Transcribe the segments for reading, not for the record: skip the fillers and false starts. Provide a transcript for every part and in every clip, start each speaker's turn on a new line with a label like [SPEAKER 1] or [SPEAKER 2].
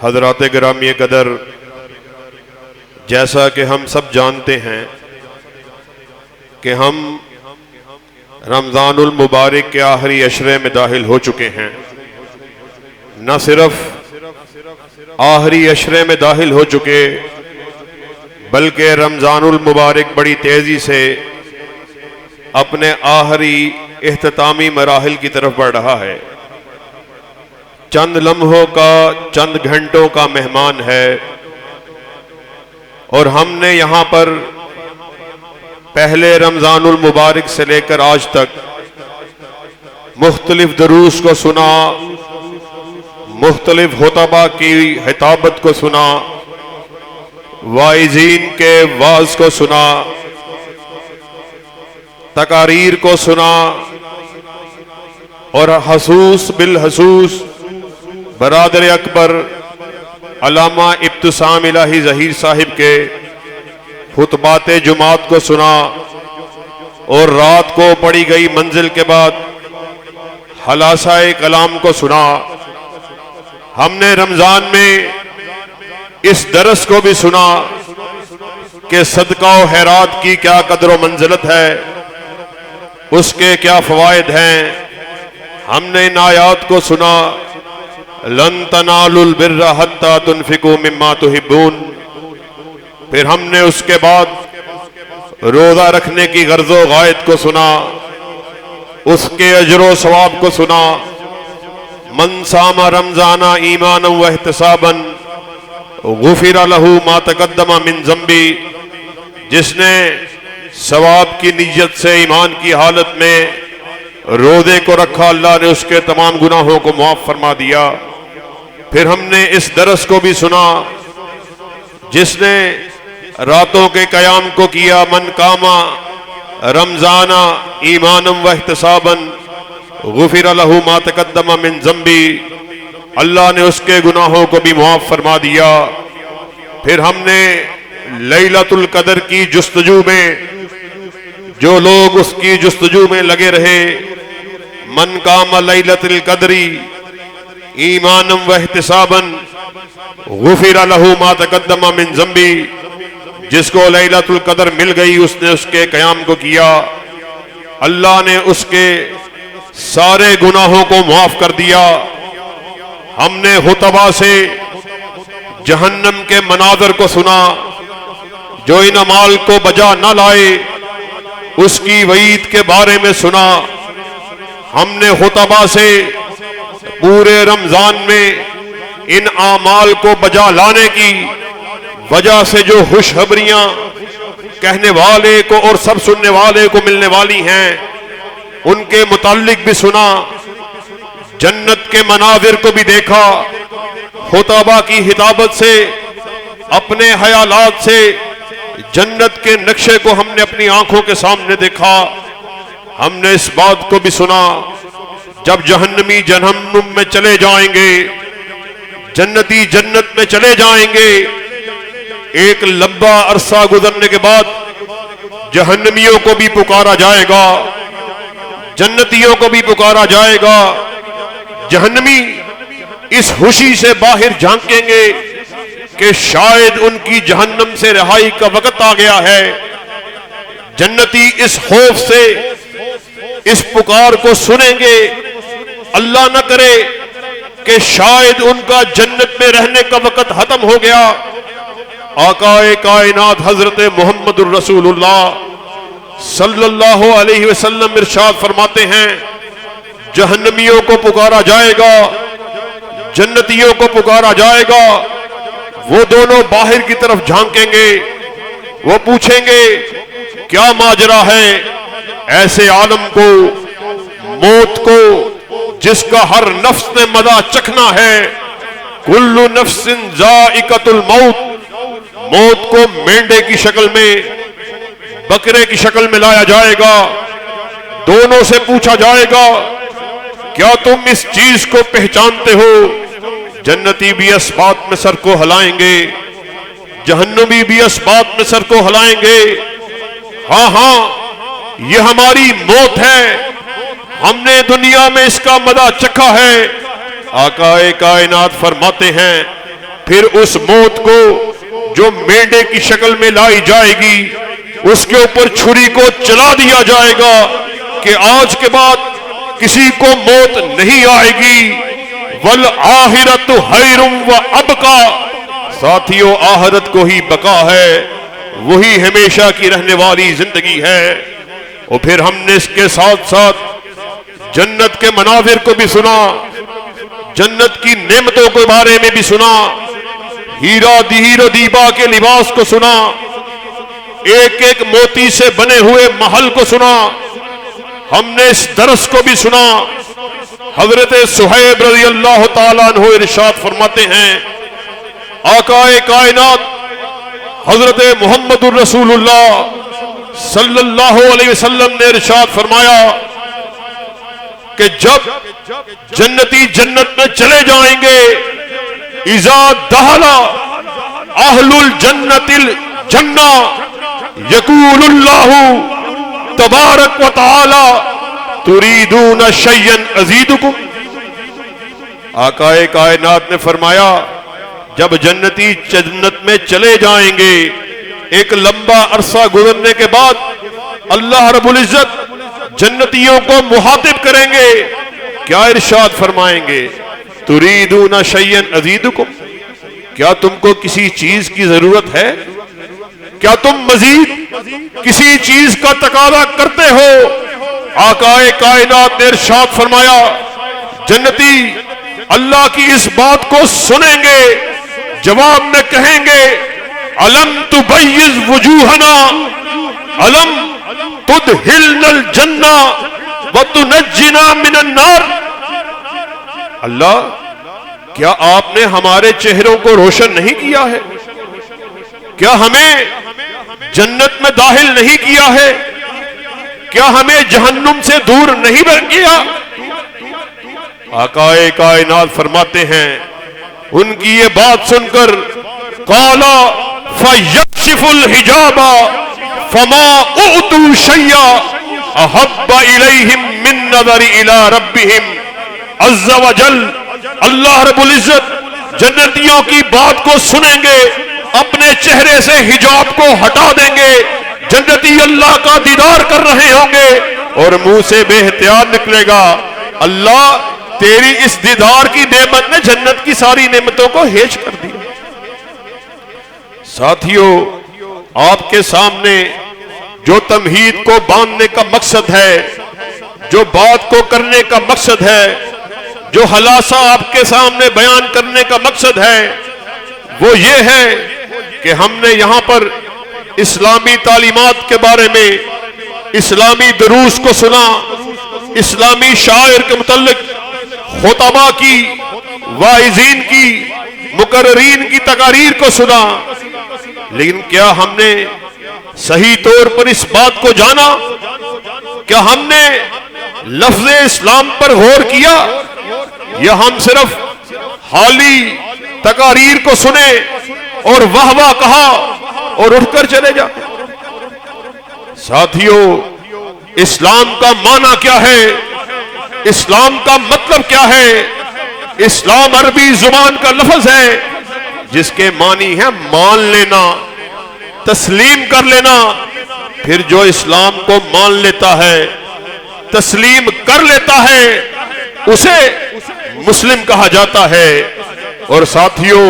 [SPEAKER 1] حضرات گرامی قدر، جیسا کہ ہم سب جانتے ہیں کہ ہم رمضان المبارک کے آخری عشرے میں داخل ہو چکے ہیں۔ نہ صرف آخری عشرے میں داخل ہو چکے بلکہ رمضان المبارک بڑی تیزی سے اپنے آخری اختتامی مراحل کی طرف بڑھ رہا ہے۔ چند لمحوں کا، چند گھنٹوں کا مہمان ہے، اور ہم نے یہاں پر پہلے رمضان المبارک سے لے کر آج تک مختلف دروس کو سنا، مختلف خطبہ کی خطابت کو سنا، واعظین کے وعظ کو سنا، تقاریر کو سنا، اور خصوص بالخصوص برادر اکبر علامہ ابتسام الہی ظہیر صاحب کے خطبات جمعات کو سنا، اور رات کو پڑھی گئی منزل کے بعد خلاصہ کلام کو سنا۔ ہم نے رمضان میں اس درس کو بھی سنا کہ صدقہ و خیرات کی کیا قدر و منزلت ہے، اس کے کیا فوائد ہیں۔ ہم نے ان آیات کو سنا، لن تنالوا البر حتى تنفقوا مما تحبون۔ پھر ہم نے اس کے بعد روزہ رکھنے کی غرض و غایت کو سنا، اس کے اجر و ثواب کو سنا۔ من صام رمضان ایمانا واحتسابا غفر له ما تقدم من ذنبی، جس نے ثواب کی نیت سے ایمان کی حالت میں روزے کو رکھا، اللہ نے اس کے تمام گناہوں کو معاف فرما دیا۔ پھر ہم نے اس درس کو بھی سنا، جس نے راتوں کے قیام کو کیا، من قام رمضان ایمانا واحتسابا غفر له ما تقدم من ذنبی، اللہ نے اس کے گناہوں کو بھی معاف فرما دیا۔ پھر ہم نے لیلۃ القدر کی جستجو میں، جو لوگ اس کی جستجو میں لگے رہے، من قام لیلۃ القدر ایمانا واحتسابا غفر له ما تقدم من ذنبی، جس کو لیلۃ القدر مل گئی، اس نے اس کے قیام کو کیا، اللہ نے اس کے سارے گناہوں کو معاف کر دیا۔ ہم نے خطبہ سے جہنم کے مناظر کو سنا، جو ان اعمال کو بجا نہ لائے اس کی وعید کے بارے میں سنا۔ ہم نے خطبہ سے پورے رمضان میں ان اعمال کو بجا لانے کی وجہ سے جو خوشخبریاں کہنے والے کو اور سب سننے والے کو ملنے والی ہیں، ان کے متعلق بھی سنا۔ جنت کے مناظر کو بھی دیکھا، خطبہ کی خطابت سے، اپنے خیالات سے جنت کے نقشے کو ہم نے اپنی آنکھوں کے سامنے دیکھا۔ ہم نے اس بات کو بھی سنا، جب جہنمی جہنم میں چلے جائیں گے، جنتی جنت میں چلے جائیں گے، ایک لمبا عرصہ گزرنے کے بعد جہنمیوں کو بھی پکارا جائے گا، جنتیوں کو بھی پکارا جائے گا۔ جہنمی اس خوشی سے باہر جھانکیں گے کہ شاید ان کی جہنم سے رہائی کا وقت آ گیا ہے۔ جنتی اس خوف سے اس پکار کو سنیں گے، اللہ نہ کرے کہ شاید ان کا جنت میں رہنے کا وقت ختم ہو گیا۔ آقا کائنات حضرت محمد الرسول اللہ صلی اللہ علیہ وسلم ارشاد فرماتے ہیں، جہنمیوں کو پکارا جائے گا، جنتیوں کو پکارا جائے گا۔ وہ دونوں باہر کی طرف جھانکیں گے، وہ پوچھیں گے کیا ماجرا ہے ایسے عالم کو، موت کو، جس کا ہر نفس نے مزہ چکھنا ہے۔ کل نفس ذائقۃ الموت، موت کو مینڈے کی شکل میں، بکرے کی شکل میں لایا جائے گا، دونوں سے پوچھا جائے گا کیا تم اس چیز کو پہچانتے ہو؟ جنتی بھی اس بات میں سر کو ہلائیں گے، جہنمی بھی اس بات میں سر کو ہلائیں گے، ہاں ہاں یہ ہماری موت ہے، ہم نے دنیا میں اس کا مزہ چکھا ہے۔ آقا کائنات فرماتے ہیں پھر اس موت کو جو مینڈے کی شکل میں لائی جائے گی اس کے اوپر چھری کو چلا دیا جائے گا کہ آج کے بعد کسی کو موت نہیں آئے گی. والآخرۃ خیر وابقی، ساتھیو آخرت کو ہی بقا ہے، وہی ہمیشہ کی رہنے والی زندگی ہے. اور پھر ہم نے اس کے ساتھ ساتھ جنت کے مناظر کو بھی سنا، جنت کی نعمتوں کے بارے میں بھی سنا، ہیرا دیبا کے لباس کو سنا، ایک ایک موتی سے بنے ہوئے محل کو سنا. ہم نے اس درس کو بھی سنا. حضرت صہیب رضی اللہ تعالیٰ عنہ ارشاد فرماتے ہیں، آقائے کائنات حضرت محمد الرسول اللہ صلی اللہ علیہ وسلم نے ارشاد فرمایا کہ جب جنتی جنت میں چلے جائیں گے، اذا دخل اہل الجنت الجنہ یقول اللہ تبارک و تعالی تریدون شیئا ازیدکم. آقائے کائنات نے فرمایا جب جنتی جنت میں چلے جائیں گے، ایک لمبا عرصہ گزرنے کے بعد اللہ رب العزت جنتیوں کو مخاطب کریں گے، کیا ارشاد فرمائیں گے؟ تریدون شیئا ازیدکم، کیا تم کو کسی چیز کی ضرورت ہے؟ کیا تم مزید کسی چیز کا تقاضا کرتے ہو؟ آقائے کائنات نے ارشاد فرمایا جنتی اللہ کی اس بات کو سنیں گے، جواب میں کہیں گے الم تبیض وجوہنا الم تدخلنا الجنہ وتنجنا من النار. اللہ کیا آپ نے ہمارے چہروں کو روشن نہیں کیا ہے؟ کیا ہمیں جنت میں داخل نہیں کیا ہے؟ کیا ہمیں جہنم سے دور نہیں کیا؟ آقائے کائنات فرماتے ہیں ان کی یہ بات سن کر قالا فیکشف الحجاب فما اؤتوا شیئا احب الیہم من نظر الی ربہم عز وجل. اللہ رب العزت جنتیوں کی بات کو سنیں گے، اپنے چہرے سے حجاب کو ہٹا دیں گے، جنتی اللہ کا دیدار کر رہے ہوں گے اور منہ سے بے احتیاط نکلے گا اللہ تیری اس دیدار کی نعمت نے جنت کی ساری نعمتوں کو ہیج کر دیا. ساتھیو آپ کے سامنے جو تمہید کو باندھنے کا مقصد ہے، جو بات کو کرنے کا مقصد ہے، جو خلاصہ آپ کے سامنے بیان کرنے کا مقصد ہے، وہ یہ ہے کہ ہم نے یہاں پر اسلامی تعلیمات کے بارے میں اسلامی دروس کو سنا، اسلامی شاعر کے متعلق خطبہ کی، واعظین کی، مقررین کی تقاریر کو سنا، لیکن کیا ہم نے صحیح طور پر اس بات کو جانا؟ کیا ہم نے لفظ اسلام پر غور کیا یا ہم صرف حالی تقاریر کو سنے اور واہ واہ کہا اور اٹھ کر چلے جا؟ ساتھیو اسلام کا معنی کیا ہے؟ اسلام کا مطلب کیا ہے؟ اسلام عربی زبان کا لفظ ہے جس کے معنی ہے مان لینا، تسلیم کر لینا. پھر جو اسلام کو مان لیتا ہے، تسلیم کر لیتا ہے، اسے مسلم کہا جاتا ہے. اور ساتھیو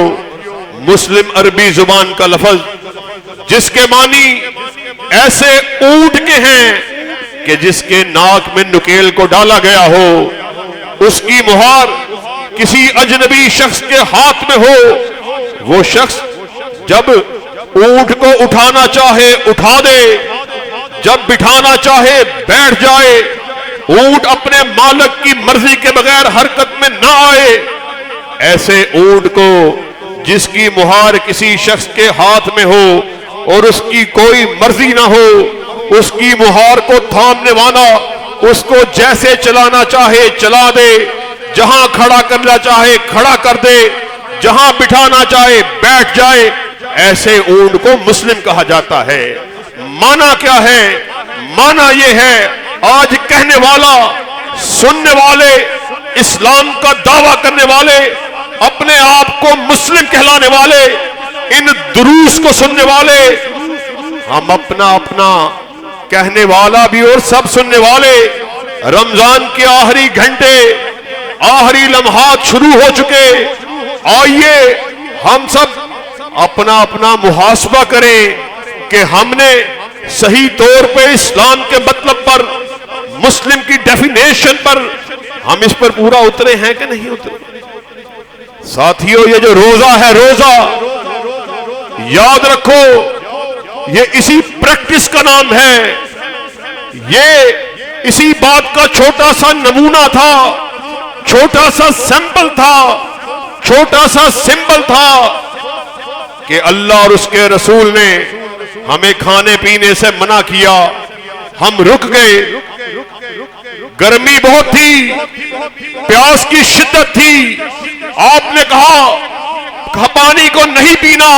[SPEAKER 1] مسلم عربی زبان کا لفظ جس کے معنی ایسے اونٹ کے ہیں کہ جس کے ناک میں نکیل کو ڈالا گیا ہو، اس کی مہار کسی اجنبی شخص کے ہاتھ میں ہو، وہ شخص جب اونٹ کو اٹھانا چاہے اٹھا دے، جب بٹھانا چاہے بیٹھ جائے، اونٹ اپنے مالک کی مرضی کے بغیر حرکت میں نہ آئے. ایسے اونٹ کو جس کی مہار کسی شخص کے ہاتھ میں ہو اور اس کی کوئی مرضی نہ ہو، اس کی مہار کو تھامنے والا اس کو جیسے چلانا چاہے چلا دے، جہاں کھڑا کرنا چاہے کھڑا کر دے، جہاں بٹھانا چاہے بیٹھ جائے، ایسے اونٹ کو مسلم کہا جاتا ہے. معنی کیا ہے؟ معنی یہ ہے آج کہنے والا، سننے والے، اسلام کا دعویٰ کرنے والے اپنے آپ کو مسلم کہلانے والے، ان دروس کو سننے والے، ہم اپنا اپنا کہنے والا بھی اور سب سننے والے، رمضان کے آخری گھنٹے، آخری لمحات شروع ہو چکے، آئیے ہم سب اپنا اپنا محاسبہ کریں کہ ہم نے صحیح طور پہ اسلام کے مطلب پر، مسلم کی ڈیفینیشن پر ہم اس پر پورا اترے ہیں کہ نہیں اترے۔ ساتھیو، یہ جو روزہ ہے، روزہ یاد رکھو یہ اسی پریکٹس کا نام ہے، یہ اسی بات کا چھوٹا سا نمونہ تھا، چھوٹا سا سیمپل تھا، چھوٹا سا سمبل تھا کہ اللہ اور اس کے رسول نے ہمیں کھانے پینے سے منع کیا، ہم رک گئے، گرمی بہت تھی، پیاس کی شدت تھی، آپ نے کہا پانی کو نہیں پینا،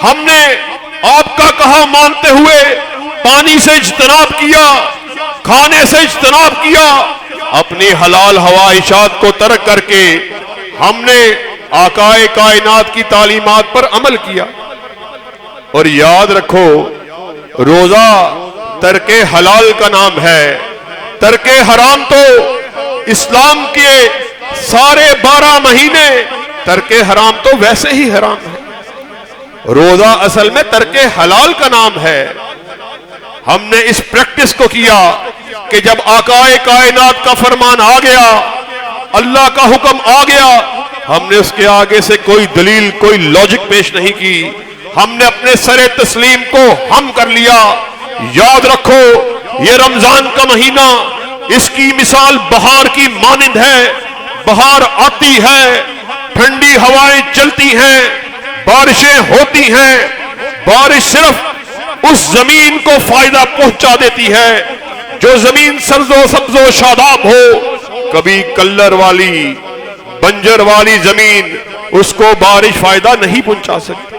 [SPEAKER 1] ہم نے آپ کا کہا مانتے ہوئے پانی سے اجتناب کیا، کھانے سے اجتناب کیا، اپنی حلال خواہشات کو ترک کر کے ہم نے آقائے کائنات کی تعلیمات پر عمل کیا۔ اور یاد رکھو روزہ ترک حلال کا نام ہے، ترک حرام تو اسلام کے سارے 12 مہینے، ترک حرام تو ویسے ہی حرام ہے، روزہ اصل میں ترک حلال کا نام ہے۔ ہم نے اس پریکٹس کو کیا کہ جب آقائے کائنات کا فرمان آ گیا، اللہ کا حکم آ گیا، ہم نے اس کے آگے سے کوئی دلیل، کوئی لاجک پیش نہیں کی، ہم نے اپنے سر تسلیم کو ہم کر لیا۔ یاد رکھو یہ رمضان کا مہینہ، اس کی مثال بہار کی مانند ہے، بہار آتی ہے، ٹھنڈی ہوائیں چلتی ہیں، بارشیں ہوتی ہیں، بارش صرف اس زمین کو فائدہ پہنچا دیتی ہے جو زمین سرز و سبز و شاداب ہو، کبھی کلر والی بنجر والی زمین اس کو بارش فائدہ نہیں پہنچا سکتی۔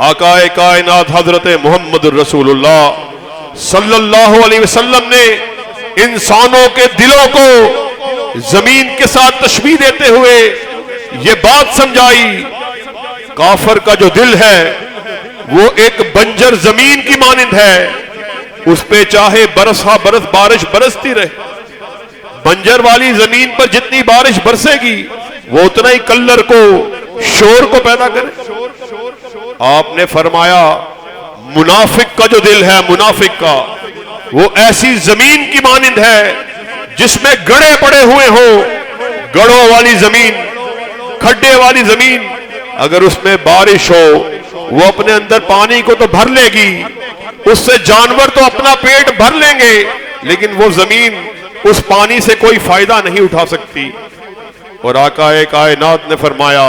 [SPEAKER 1] آقائے کائنات حضرت محمد رسول اللہ صلی اللہ علیہ وسلم نے انسانوں کے دلوں کو زمین کے ساتھ تشبیہ دیتے ہوئے یہ بات سمجھائی، کافر کا جو دل ہے وہ ایک بنجر زمین کی مانند ہے، اس پہ چاہے برس ہا برس بارش برستی رہے، بنجر والی زمین پر جتنی بارش برسے گی وہ اتنا ہی کلر کو، شور کو پیدا کرے۔ آپ نے فرمایا منافق کا جو دل ہے، منافق کا، وہ ایسی زمین کی مانند ہے جس میں گڑھے پڑے ہوئے ہوں، گڑھوں والی زمین، کھڈے والی زمین، اگر اس میں بارش ہو وہ اپنے اندر پانی کو تو بھر لے گی، اس سے جانور تو اپنا پیٹ بھر لیں گے، لیکن وہ زمین اس پانی سے کوئی فائدہ نہیں اٹھا سکتی۔ اور آقائے کائنات نے فرمایا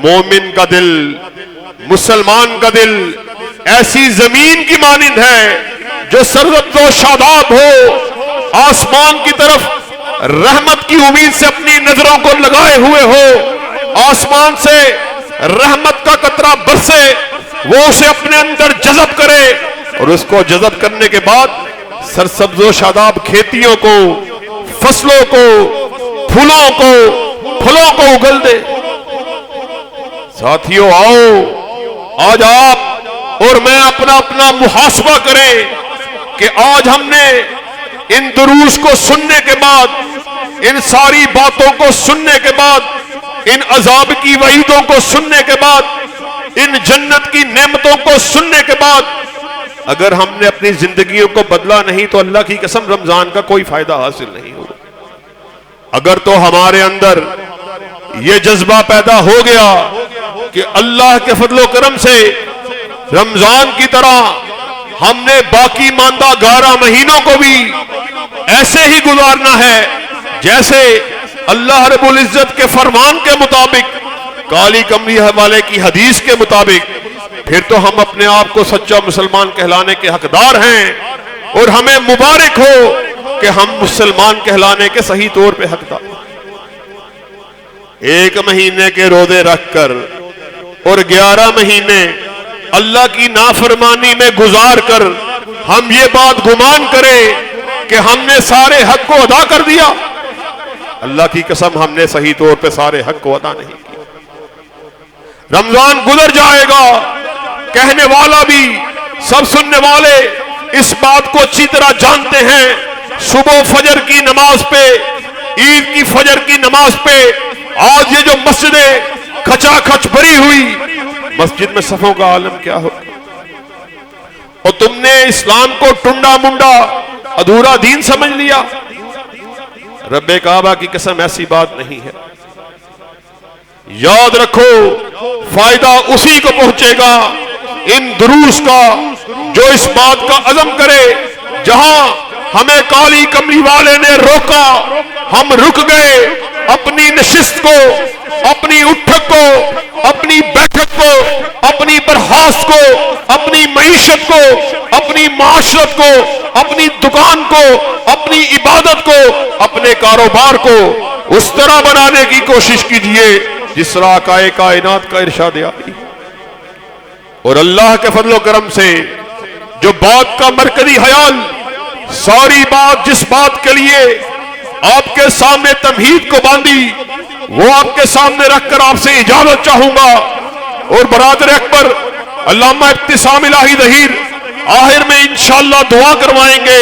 [SPEAKER 1] مومن کا دل، مسلمان کا دل ایسی زمین کی مانند ہے جو سرسبز و شاداب ہو، آسمان کی طرف رحمت کی امید سے اپنی نظروں کو لگائے ہوئے ہو، آسمان سے رحمت کا قطرہ برسے، وہ اسے اپنے اندر جذب کرے، اور اس کو جذب کرنے کے بعد سرسبز و شاداب کھیتیوں کو، فصلوں کو، پھولوں کو، پھلوں کو اگل دے۔ ساتھیوں آؤ آج آپ اور میں اپنا اپنا محاسبہ کریں کہ آج ہم نے ان دروس کو سننے کے بعد، ان ساری باتوں کو سننے کے بعد، ان عذاب کی وعیدوں کو سننے کے بعد، ان جنت کی نعمتوں کو سننے کے بعد، اگر ہم نے اپنی زندگیوں کو بدلا نہیں تو اللہ کی قسم رمضان کا کوئی فائدہ حاصل نہیں ہوگا۔ اگر تو ہمارے اندر یہ جذبہ پیدا ہو گیا کہ اللہ کے فضل و کرم سے رمضان کی طرح ہم نے باقی ماندہ 11 مہینوں کو بھی ایسے ہی گزارنا ہے جیسے اللہ رب العزت کے فرمان کے مطابق، کالی کمری والے کی حدیث کے مطابق، پھر تو ہم اپنے آپ کو سچا مسلمان کہلانے کے حقدار ہیں، اور ہمیں مبارک ہو کہ ہم مسلمان کہلانے کے صحیح طور پہ حقدار۔ 1 مہینے کے روزے رکھ کر اور 11 مہینے اللہ کی نافرمانی میں گزار کر ہم یہ بات گمان کریں کہ ہم نے سارے حق کو ادا کر دیا۔ اللہ کی قسم ہم نے صحیح طور پہ سارے حق کو ادا نہیں کیا۔ رمضان گزر جائے گا، کہنے والا بھی سب سننے والے اس بات کو اچھی طرح جانتے ہیں، صبح فجر کی نماز پہ، عید کی فجر کی نماز پہ آج یہ جو مسجدیں کھچا کھچ بھری ہوئی، مسجد میں صفوں کا عالم کیا ہو، اور تم نے اسلام کو ٹنڈا منڈا ادھورا دین سمجھ لیا۔ رب کعبہ کی قسم ایسی بات نہیں ہے۔ یاد رکھو فائدہ اسی کو پہنچے گا ان دروس کا جو اس بات کا عزم کرے، جہاں ہمیں کالی کملی والے نے روکا ہم رک گئے، اپنی نشست کو، اپنی اٹھک کو، اپنی بیٹھک کو، اپنی برخاست کو، اپنی معیشت کو، اپنی معاشرت کو، اپنی دکان کو، اپنی عبادت کو، اپنے کاروبار کو اس طرح بنانے کی کوشش کیجئے جس طرح آقا کائنات کا ارشاد آئی۔ اور اللہ کے فضل و کرم سے جو بات کا مرکزی خیال، ساری بات جس بات کے لیے آپ کے سامنے تمہید کو باندھی، وہ آپ کے سامنے رکھ کر آپ سے اجازت چاہوں گا۔ اور برادر اکبر علامہ ابتسام الہی ظہیر آخر میں انشاءاللہ دعا کروائیں گے۔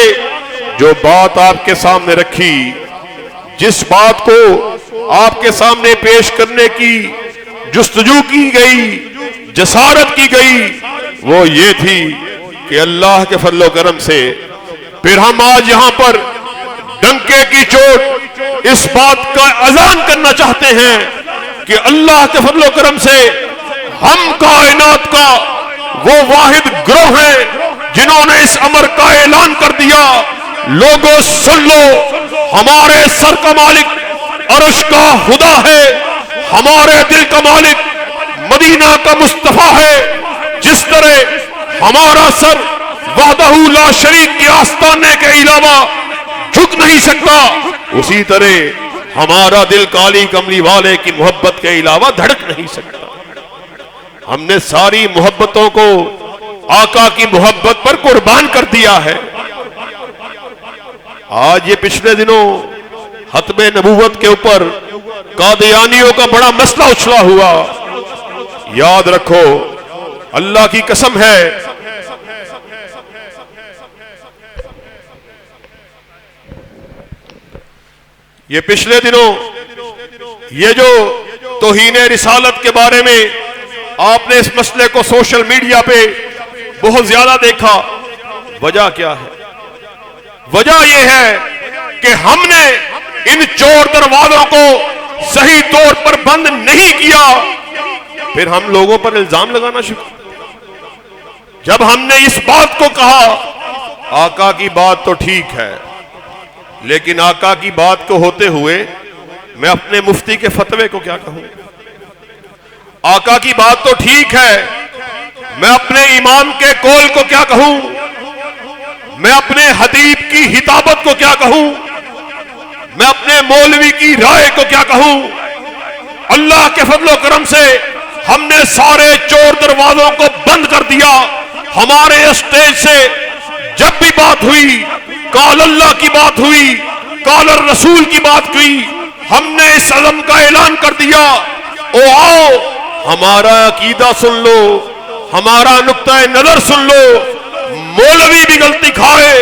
[SPEAKER 1] جو بات آپ کے سامنے رکھی، جس بات کو آپ کے سامنے پیش کرنے کی جستجو کی گئی، جسارت کی گئی، وہ یہ تھی کہ اللہ کے فضل و کرم سے پھر ہم آج یہاں پر ڈنکے کی چوٹ اس بات کا اذان کرنا چاہتے ہیں کہ اللہ کے فضل و کرم سے ہم کائنات کا وہ واحد گروہ ہیں جنہوں نے اس امر کا اعلان کر دیا، لوگوں سن لو، ہمارے سر کا مالک عرش کا خدا ہے، ہمارے دل کا مالک مدینہ کا مصطفیٰ ہے۔ جس طرح ہمارا سر وحدہ لا شریک کے آستانے کے علاوہ جھک نہیں سکتا، اسی طرح ہمارا دل کالی کملی والے کی محبت کے علاوہ دھڑک نہیں سکتا۔ ہم نے ساری محبتوں کو آقا کی محبت پر قربان کر دیا ہے۔ آج یہ پچھلے دنوں ختم نبوت کے اوپر قادیانیوں کا بڑا مسئلہ اچھلا ہوا۔ یاد رکھو اللہ کی قسم ہے، یہ پچھلے دنوں یہ جو توہین رسالت کے بارے میں آپ نے اس مسئلے کو سوشل میڈیا پہ بہت زیادہ دیکھا۔ وجہ کیا ہے؟ وجہ یہ ہے کہ ہم نے ان چور دروازوں کو صحیح طور پر بند نہیں کیا، پھر ہم لوگوں پر الزام لگانا شروع۔ جب ہم نے اس بات کو کہا آقا کی بات تو ٹھیک ہے، لیکن آقا کی بات کو ہوتے ہوئے میں اپنے مفتی کے فتوے کو کیا کہوں؟ آقا کی بات تو ٹھیک ہے، میں اپنے امام کے قول کو کیا کہوں؟ میں اپنے خطیب کی خطابت کو کیا کہوں؟ میں اپنے مولوی کی رائے کو کیا کہوں؟ اللہ کے فضل و کرم سے ہم نے سارے چور دروازوں کو بند کر دیا۔ ہمارے اسٹیج سے جب بھی بات ہوئی، قال اللہ کی بات ہوئی، قال الرسول کی بات ہوئی، ہم نے اس عزم کا اعلان کر دیا، او آؤ ہمارا عقیدہ سن لو، ہمارا نقطہ نظر سن لو۔ مولوی بھی غلطی کھائے،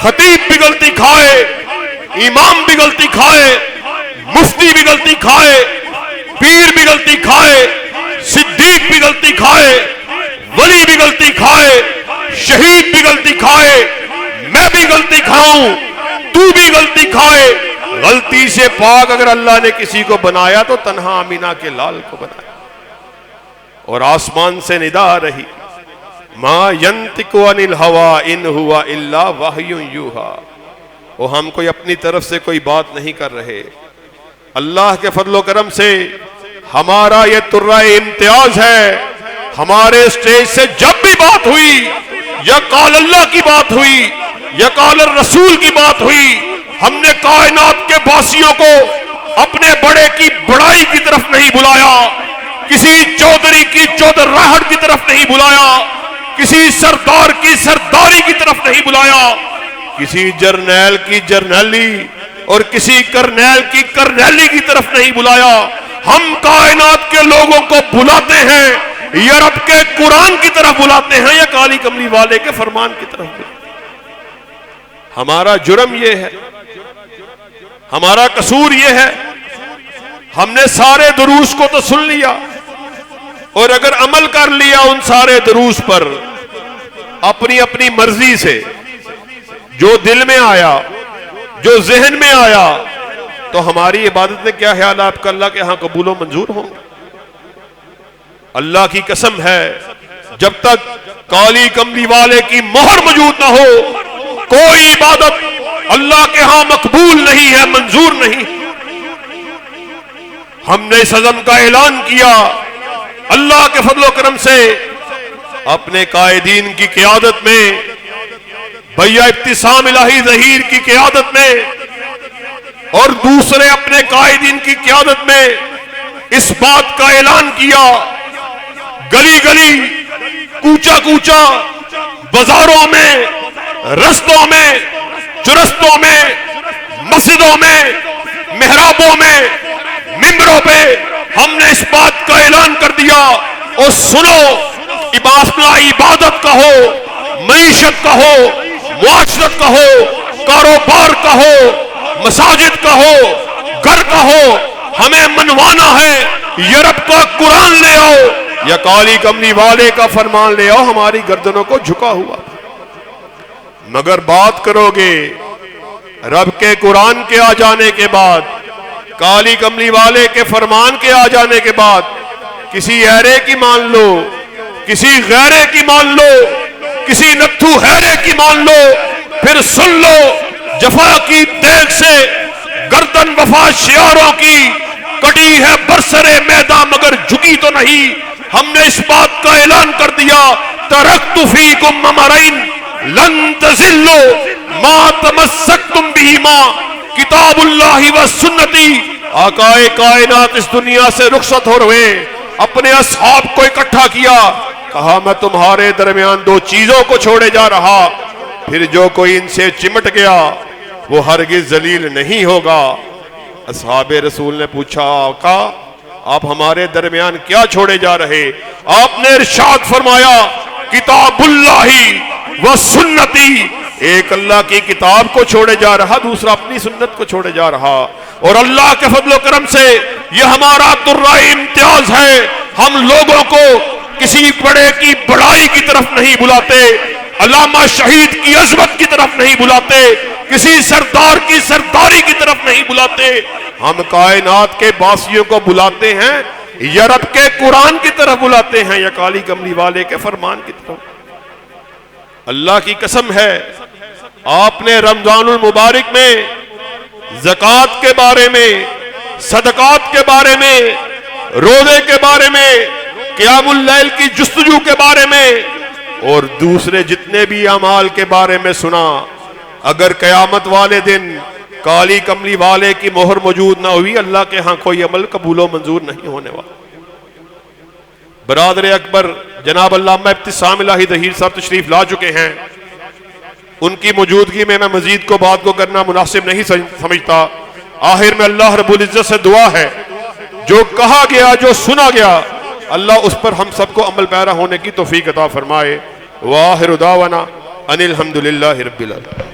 [SPEAKER 1] خطیب بھی غلطی کھائے، امام بھی غلطی کھائے، مفتی بھی غلطی کھائے، پیر بھی غلطی کھائے، صدیق بھی غلطی کھائے، ولی بھی غلطی کھائے، شہید بھی غلطی کھائے، میں بھی غلطی کھاؤں، تو بھی غلطی کھائے۔ غلطی سے پاک اگر اللہ نے کسی کو بنایا تو تنہا آمینہ کے لال کو بنایا۔ اور آسمان سے ندا آ رہی، ما ینطق عن الہوی ان ہوا الا وحی یوحی، وہ ہم کوئی اپنی طرف سے کوئی بات نہیں کر رہے۔ اللہ کے فضل و کرم سے ہمارا یہ ترہ امتیاز ہے، ہمارے اسٹیج سے جب بھی بات ہوئی، یا قال اللہ کی بات ہوئی یا قال الرسول کی بات ہوئی، ہم نے کائنات کے باسیوں کو اپنے بڑے کی بڑائی کی طرف نہیں بلایا، کسی چودھری کی چودھر راہٹ کی طرف نہیں بلایا، کسی سردار کی سرداری کی طرف نہیں بلایا، کسی جرنیل کی جرنیلی اور کسی کرنیل کی کرنیلی کی طرف نہیں بلایا. ہم کائنات کے لوگوں کو بلاتے ہیں یا رب کے قرآن کی طرف بلاتے ہیں یا کالی کملی والے کے فرمان کی طرف بلاتے ہیں. ہمارا جرم یہ ہے, ہمارا قصور یہ ہے, ہم نے سارے دروس کو تو سن لیا اور اگر عمل کر لیا ان سارے دروس پر اپنی اپنی مرضی سے, جو دل میں آیا, جو ذہن میں آیا, تو ہماری عبادت میں کیا خیال ہے آپ کا اللہ کے ہاں قبول و منظور ہوں گے؟ اللہ کی قسم ہے جب تک کالی کملی والے کی مہر موجود نہ ہو کوئی عبادت اللہ کے ہاں مقبول نہیں ہے, منظور نہیں. ہم نے اس عزم کا اعلان کیا اللہ کے فضل و کرم سے اپنے قائدین کی قیادت میں, بھیا ابتسام الہی ظہیر کی قیادت میں اور دوسرے اپنے قائدین کی قیادت میں اس بات کا اعلان کیا, گلی گلی, کوچا کوچا, بازاروں میں, رستوں میں, چرستوں میں, مسجدوں میں, محرابوں میں, ممبروں پہ ہم نے اس بات کا اعلان کر دیا. اور سنو, عبادت کا ہو, معیشت کا ہو, معاشرت کا ہو, کاروبار کا ہو, مساجد کا ہو, گھر کا ہو, ہمیں منوانا ہے یا رب کا قرآن لے آؤ یا کالی کملی والے کا فرمان لے آؤ. ہماری گردنوں کو جھکا ہوا, مگر بات کرو گے رب کے قرآن کے آ جانے کے بعد, کالی کملی والے کے فرمان کے آ جانے کے بعد کسی ایرے کی مان لو, کسی غیرے کی مان لو, کسی نتھو ہیرے کی مان لو, پھر سن لو جفا کی دیگ سے گردن وفا شیاروں کی کٹی ہے برسرے میدان مگر جھکی تو نہیں. ہم نے اس بات کا اعلان کر دیا ترکت فیکم امرین لن تضلوا ما تمسکتم بہما کتاب اللہ و سنتی. آقائے کائنات اس دنیا سے رخصت ہو رہے, اپنے اصحاب کو اکٹھا کیا, کہا میں تمہارے درمیان دو چیزوں کو چھوڑے جا رہا, پھر جو کوئی ان سے چمٹ گیا وہ ہرگز ذلیل نہیں ہوگا. اصحاب رسول نے پوچھا آقا آپ ہمارے درمیان کیا چھوڑے جا رہے؟ آپ نے ارشاد فرمایا کتاب اللہ و سنتی. ایک اللہ کی کتاب کو چھوڑے جا رہا, دوسرا اپنی سنت کو چھوڑے جا رہا. اور اللہ کے فضل و کرم سے یہ ہمارا درائے امتیاز ہے, ہم لوگوں کو کسی بڑے کی بڑائی کی طرف نہیں بلاتے, علامہ شہید کی عظمت کی طرف نہیں بلاتے, کسی سردار کی سرداری کی طرف نہیں بلاتے. ہم کائنات کے باسیوں کو بلاتے ہیں یا رب کے قرآن کی طرف بلاتے ہیں یا کالی کملی والے کے فرمان کی طرف. اللہ کی قسم ہے آپ نے رمضان المبارک میں زکوٰۃ کے بارے میں, صدقات کے بارے میں, روزے کے بارے میں, قیام اللیل کی جستجو کے بارے میں اور دوسرے جتنے بھی اعمال کے بارے میں سنا. اگر قیامت والے دن کالی کملی والے کی مہر موجود نہ ہوئی اللہ کے ہاں کوئی عمل قبول و منظور نہیں ہونے والا. برادر اکبر جناب علامہ ابتسام الہی ظہیر صاحب تشریف لا چکے ہیں, ان کی موجودگی میں مزید کو بات کو کرنا مناسب نہیں سمجھتا. آخر میں اللہ رب العزت سے دعا ہے جو کہا گیا, جو سنا گیا, اللہ اس پر ہم سب کو عمل پیرا ہونے کی توفیق عطا فرمائے. وآخر دعوانا ان الحمدللہ رب العالمین.